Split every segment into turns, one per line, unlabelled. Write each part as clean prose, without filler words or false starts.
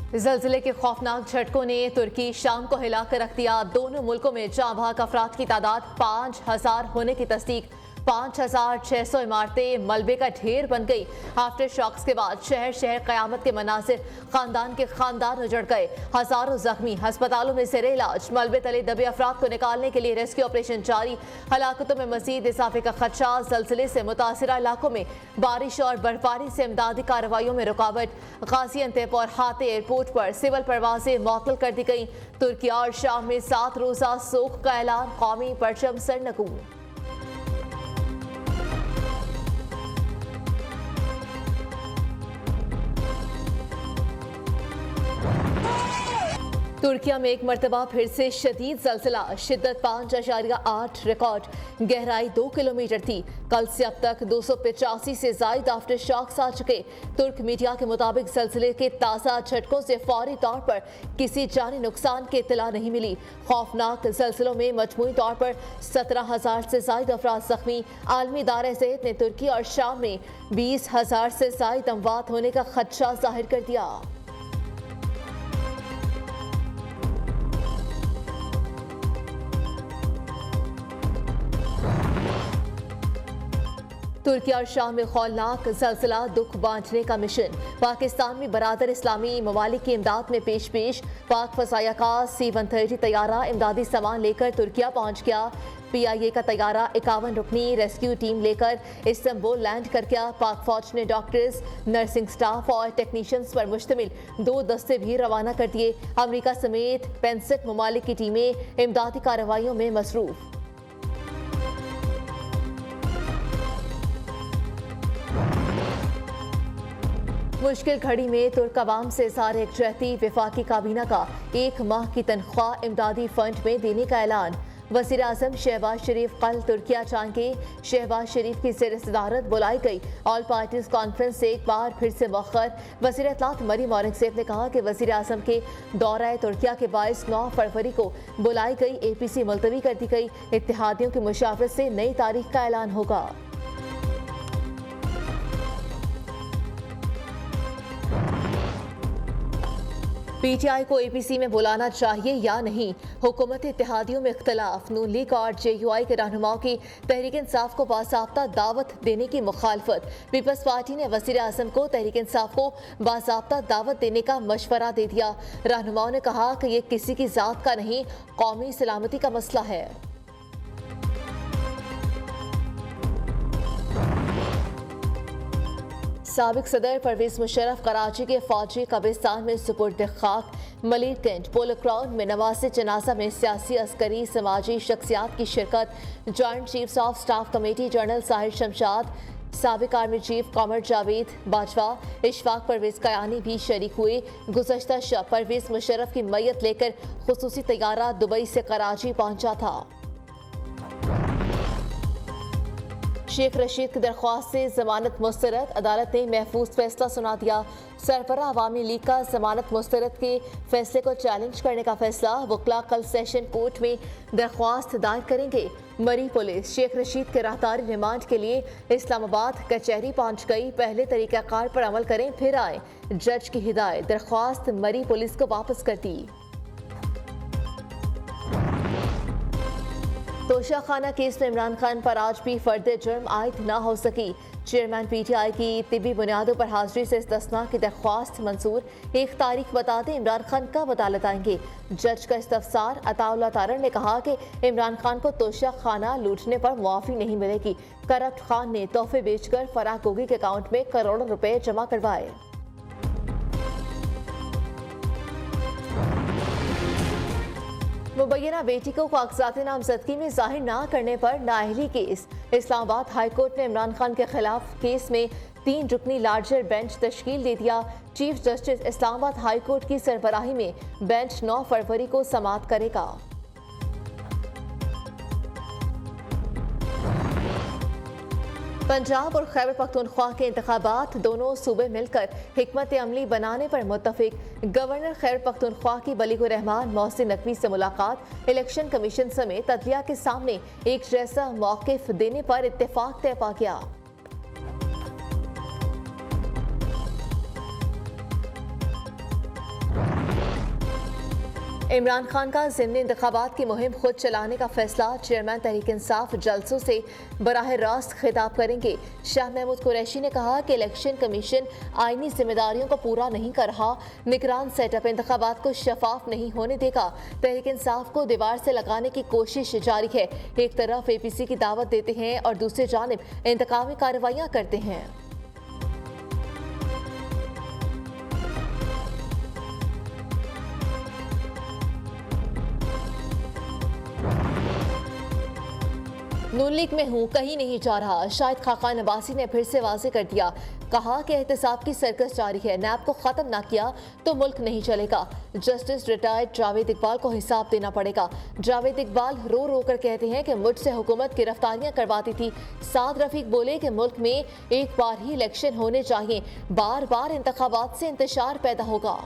ज़लज़ले के खौफनाक झटकों ने तुर्की शाम को हिलाकर रख दिया। दोनों मुल्कों में जाँ बहक अफराद की तादाद 5,000 होने की तस्दीक। 5,600 इमारतें मलबे का ढेर बन गई। आफ्टर शॉक्स के बाद शहर शहर क़यामत के मनासिर, खानदान के खानदान उजड़ गए। हजारों जख्मी अस्पतालों में ज़ेरे इलाज। मलबे तले दबे अफराद को निकालने के लिए रेस्क्यू ऑपरेशन जारी। हलाकतों में मजीद इजाफे का खदशा। ज़लज़ले से मुतासिरा इलाकों में बारिश और बर्फबारी से इमदादी कार्रवाइयों में रुकावट। गाज़ियान्तेप और हाते एयरपोर्ट पर सिविल परवाजें मअतल कर दी गई। तुर्की और शाम में 7 रोज़ा सोख का ऐलान। कौमी परचम सरनगू। तुर्किया में एक मरतबा फिर से शदीद ज़लज़ला। शिद्दत 5.8 रिकॉर्ड। गहराई 2 किलोमीटर थी। कल से अब तक 285 से ज़ायद आफ्टर शॉक्स आ चुके। तुर्क मीडिया के मुताबिक ज़लज़ले के ताज़ा झटकों से फौरी तौर पर किसी जानी नुकसान की इत्तला नहीं मिली। खौफनाक ज़लज़लों में मजमूई तौर पर 17,000 से ज़ायद अफराद ज़ख्मी। आलमी इदारे सेहत ने तुर्की और शाम में 20,000 से ज़ायद अमवात होने का खदशा जाहिर कर दिया। तुर्की और शाम में खौलनाक ज़लज़ला, दुख बांटने का मिशन। पाकिस्तान में बरादर इस्लामी ममालिक की इमदाद में पेश पाक फ़ज़ाया का C-130 तैयारा इमदादी सामान लेकर तुर्किया पहुंच गया। PIA का तैयारा 51 रुकनी रेस्क्यू टीम लेकर इस्तांबुल लैंड कर गया। पाक फौज ने डॉक्टर्स, नर्सिंग स्टाफ और टेक्नीशियंस पर मुश्तमिल 2 दस्ते भी रवाना कर दिए। अमरीका समेत 65 ममालिक की टीमें इमदादी कार्रवाइयों में मसरूफ। मुश्किल घड़ी में तुर्क अवाम से इज़हार यकजहती। वफाकी काबीना का 1 माह की तनख्वाह इमदादी फंड में देने का ऐलान। वज़ीर आज़म शहबाज शरीफ कल तुर्किया जाएंगे। शहबाज शरीफ की ज़ेर सदारत बुलाई गई ऑल पार्टीज कॉन्फ्रेंस से एक बार फिर से मौखर। वज़ीर इत्तलात मरीम औरंगज़ेब ने कहा कि वज़ीर आज़म के दौरा तुर्किया के बायस 9 फरवरी को बुलाई गई APC मुलतवी कर दी गई। इत्तेहादियों की मुशावरत से नई तारीख का ऐलान होगा। PTI को APC में बुलाना चाहिए या नहीं, हुकूमत इत्तेहादियों में इख्तलाफ। नून लीग और JUI के रहनुमाओं की तहरीक इंसाफ को बाज़ाब्ता दावत देने की मुखालफत। पीपल्स पार्टी ने वज़ीर आज़म को तहरीक इंसाफ को बाज़ाब्ता दावत देने का मशवरा दे दिया। रहनुमाओं ने कहा कि यह किसी की ज़ात का नहीं, कौमी सलामती का मसला है। साबिक सदर परवेज मुशर्रफ कराची के फौजी कब्रिस्तान में सुपुर्द खाक। मलिक कैंट पोलो ग्राउंड में नवाज़े जनाजा में सियासी, अस्करी, समाजी शख्सियात की शिरकत। Joint chiefs of staff committee general Sahir Shamshad, साबिक आर्मी चीफ कॉमर जावेद बाजवा, इशफाक परवेज कयानी भी शरीक हुए। गुज़श्ता शब परवेज मुशर्रफ की मैयत लेकर खुसूसी तैयारा दुबई से कराची पहुंचा था। शेख रशीद की दरख्वास्त से जमानत मुस्तरद। अदालत ने महफूज फैसला सुना दिया। सरबरा अवामी लीग का जमानत मुस्तरद के फैसले को चैलेंज करने का फैसला। वकला कल सेशन कोर्ट में दरख्वास्त दायर करेंगे। मरी पुलिस शेख रशीद के राहदारी रिमांड के लिए इस्लामाबाद कचहरी पहुंच गई। पहले तरीक़ाकार पर अमल करें फिर आए, जज की हिदायत। दरख्वास्त मरी पुलिस को वापस कर दी। तोशा खाना केस में इमरान खान पर आज भी फर्द जुर्म आयद न हो सकी। चेयरमैन PTI की तिबी बुनियादों पर हाजिरी से इस्तिस्ना की दरख्वास्त मंजूर। 1 तारीख बता दें इमरान खान कब अदालत आएंगे। जज का इस्तफसार। अताउल्लाह तारण ने कहा कि इमरान खान को तोशा खाना लूटने पर मुआफ़ी नहीं मिलेगी। करप्ट खान ने तोहफे बेचकर फराह गोगी के अकाउंट में करोड़ों रुपए जमा करवाए। मुबैना बेटी को कागजात नामजदगी में जाहिर न करने पर नाअहली केस। इस्लामाबाद हाई कोर्ट ने इमरान खान के खिलाफ केस में 3 रुकनी लार्जर बेंच तश्कील दे दिया। Chief justice Islamabad high court की सरबराही में बेंच 9 फरवरी को समाअत करेगा। पंजाब और खैबर पख्तूनख्वा के इंतखाबात, दोनों सूबे मिलकर हिकमत अमली बनाने पर मुत्तफिक। गवर्नर खैबर पख्तूनख्वा की बलीगुर रहमान मोहसिन नकवी से मुलाकात। इलेक्शन कमीशन समेत अदलिया के सामने एक जैसा मौक़िफ़ देने पर इत्तेफाक तय पा गया। इमरान खान का ज़िमनी इंतखाबात की मुहिम खुद चलाने का फैसला। चेयरमैन तहरीक इंसाफ जलसों से बराह रास्त खिताब करेंगे। शाह महमूद कुरैशी ने कहा कि इलेक्शन कमीशन आईनी जिम्मेदारियों को पूरा नहीं कर रहा, निगरान सेटअप इंतखाबात को शफाफ नहीं होने देगा। तहरीक इंसाफ को दीवार से लगाने की कोशिश जारी है। एक तरफ APC की दावत देते हैं और दूसरी जानिब इंतकामी कार्रवाइयाँ करते हैं। नून लीग में हूँ, कहीं नहीं जा रहा। शाहिद खाकान अब्बासी ने फिर से वाज़ेह कर दिया। कहा कि एहतसाब की सर्कस जारी है, नैब को ख़त्म ना किया तो मुल्क नहीं चलेगा। जस्टिस रिटायर्ड जावेद इकबाल को हिसाब देना पड़ेगा। जावेद इकबाल रो रो कर कहते हैं कि मुझसे हुकूमत गिरफ्तारियां करवाती थी। साद रफीक बोले कि मुल्क में एक बार ही इलेक्शन होने चाहिए, बार बार इंतखाबात से इंतशार पैदा होगा।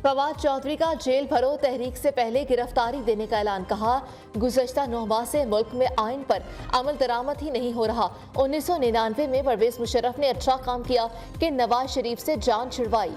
फवाद चौधरी का जेल भरो तहरीक से पहले गिरफ्तारी देने का ऐलान। कहा, गुज़श्ता 9 माह से मुल्क में आइन पर अमल दरामद ही नहीं हो रहा। 1999 में परवेज मुशर्रफ ने अच्छा काम किया कि नवाज शरीफ से जान छुड़वाई।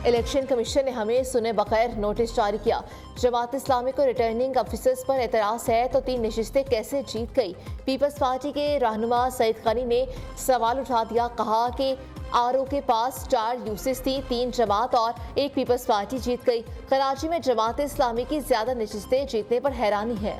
इलेक्शन कमीशन ने हमें सुने बगैर नोटिस जारी किया। जमात इस्लामी को रिटर्निंग ऑफिसर्स पर एतराज है तो 3 नशिस्तें कैसे जीत गई। पीपल्स पार्टी के रहनुमा सईद गनी ने सवाल उठा दिया। कहा कि RO के पास 4 यूसिस थी, 3 जमात और 1 पीपल्स पार्टी जीत गई। कराची में जमात इस्लामी की ज्यादा नशिस्तें जीतने पर हैरानी है।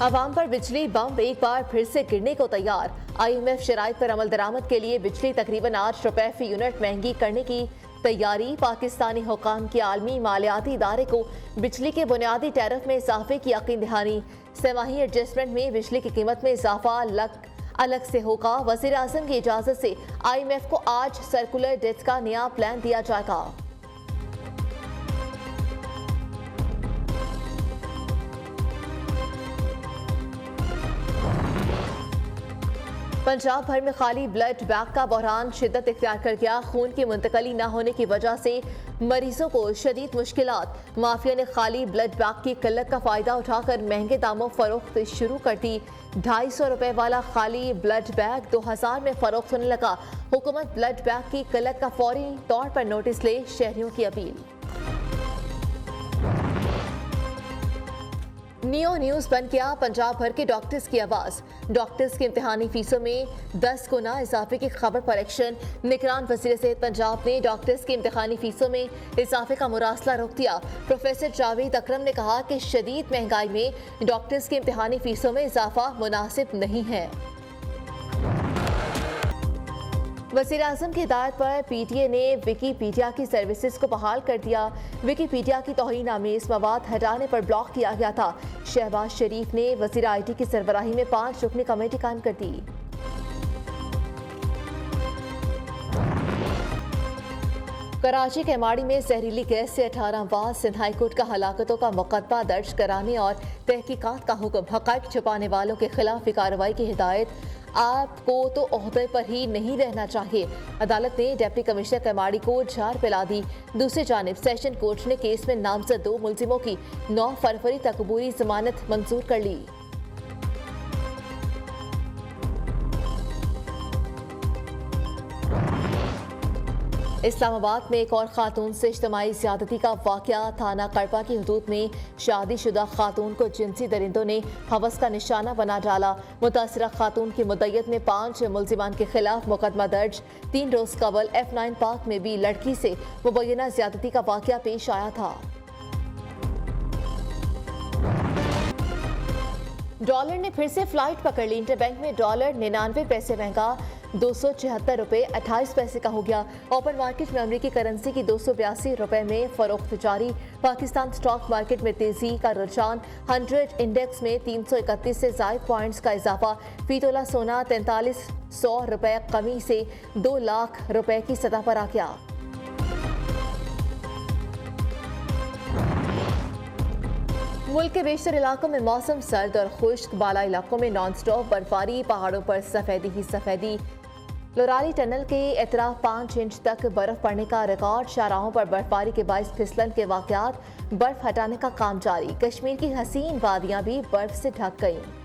अवाम पर बिजली बम एक बार फिर से गिरने को तैयार। IMF शराइत पर अमल दरामद के लिए बिजली तकरीबन 8 रुपए फी यूनिट महंगी करने की तैयारी। पाकिस्तानी हुकाम के आलमी मालियाती इदारे को बिजली के बुनियादी टैरिफ में इजाफे की यकीन दहानी। सेमाही एडजस्टमेंट में बिजली की कीमत में इजाफा अलग से होगा। वज़ीर आज़म की इजाज़त से IMF को आज सर्कुलर डेट का नया प्लान दिया जाएगा। पंजाब भर में खाली ब्लड बैंक का बहरान शिद्दत इख्तियार कर गया। खून की मुंतकली न होने की वजह से मरीजों को शदीद मुश्किलात। माफिया ने खाली ब्लड बैंक की किल्लत का फायदा उठाकर महंगे दामों फरोख्त शुरू कर दी। 250 रुपए वाला खाली ब्लड बैंक 2000 में फरोख्त होने लगा। हुकूमत ब्लड बैंक की किल्लत का फौरी तौर पर नोटिस ले, शहरियों की अपील। नियो न्यूज बन गया पंजाब भर के डॉक्टर्स की आवाज। डॉक्टर्स की इम्तिहानी फीसों में 10 गुना इजाफे की खबर पर एक्शन। निगरान वज़ीर सेहत पंजाब ने डॉक्टर्स की इम्तिहानी फीसों में इजाफे का मुरासला रोक दिया। प्रोफेसर जावेद अकरम ने कहा कि शदीद महंगाई में डॉक्टर्स की इम्तिहानी फीसों में इजाफा मुनासिब नहीं है। वज़ीर आज़म की हिदायत पर PTA ने विकीपीडिया की सर्विसेज को बहाल कर दिया। विकीपीडिया की तौहीन आमेज मवाद हटाने पर ब्लॉक किया गया था। शहबाज शरीफ ने वज़ीर IT की सरबराही में 5 रुकनी कमेटी कायम कर दी। कराची के माड़ी में जहरीली गैस से 18 अमवात। सिंध हाई कोर्ट का हलाकतों का मुकदमा दर्ज कराने और तहकीकात का हुक्म। हक़ाइक़ छुपाने वालों के खिलाफ भी कार्रवाई की हिदायत। आपको तो ओहदे पर ही नहीं रहना चाहिए। अदालत ने डिप्टी कमिश्नर कमाड़ी को झाड़ पिला दी। दूसरी जानिब सेशन कोर्ट ने केस में नामजद 2 मुलजिमों की 9 फरवरी तक अबूरी जमानत मंजूर कर ली। इस्लामाबाद में एक और खातून से इज्तिमाई ज़्यादती का वाक़या। थाना कड़पा की हदूद में शादीशुदा खातून को जिनसी दरिंदों ने हवस का निशाना बना डाला। मुतासिरा खातून की मुद्दत में 5 मुलजिमान के खिलाफ मुकदमा दर्ज। 3 रोज कबल F9 पार्क में भी लड़की से मुबैना ज़्यादती का वाक़या पेश आया था। डॉलर ने फिर से फ्लाइट पकड़ ली। इंटरबैंक में डॉलर 99 पैसे महंगा 276 रुपए 28 पैसे का हो गया। ओपन मार्केट में अमेरिकी करेंसी की 282 रुपए में फरोख्त जारी। पाकिस्तान स्टॉक मार्केट में तेजी का रुझान। 100 इंडेक्स में 331 से ज़ायद पॉइंट्स का इजाफा। फी तोला सोना 4300 रुपए कमी से 2 लाख रुपए की सतह पर आ गया। मुल्क के बेशतर इलाकों में मौसम सर्द और खुश्क। बाला इलाकों में नॉन स्टॉप बर्फबारी, पहाड़ों पर सफेदी ही सफेदी। लोराली टनल के एतराफ 5 इंच तक बर्फ पड़ने का रिकॉर्ड। शाहराहों पर बर्फबारी के बायस फिसलन के वाकयात। बर्फ हटाने का काम जारी। कश्मीर की हसीन वादियां भी बर्फ से ढक गईं।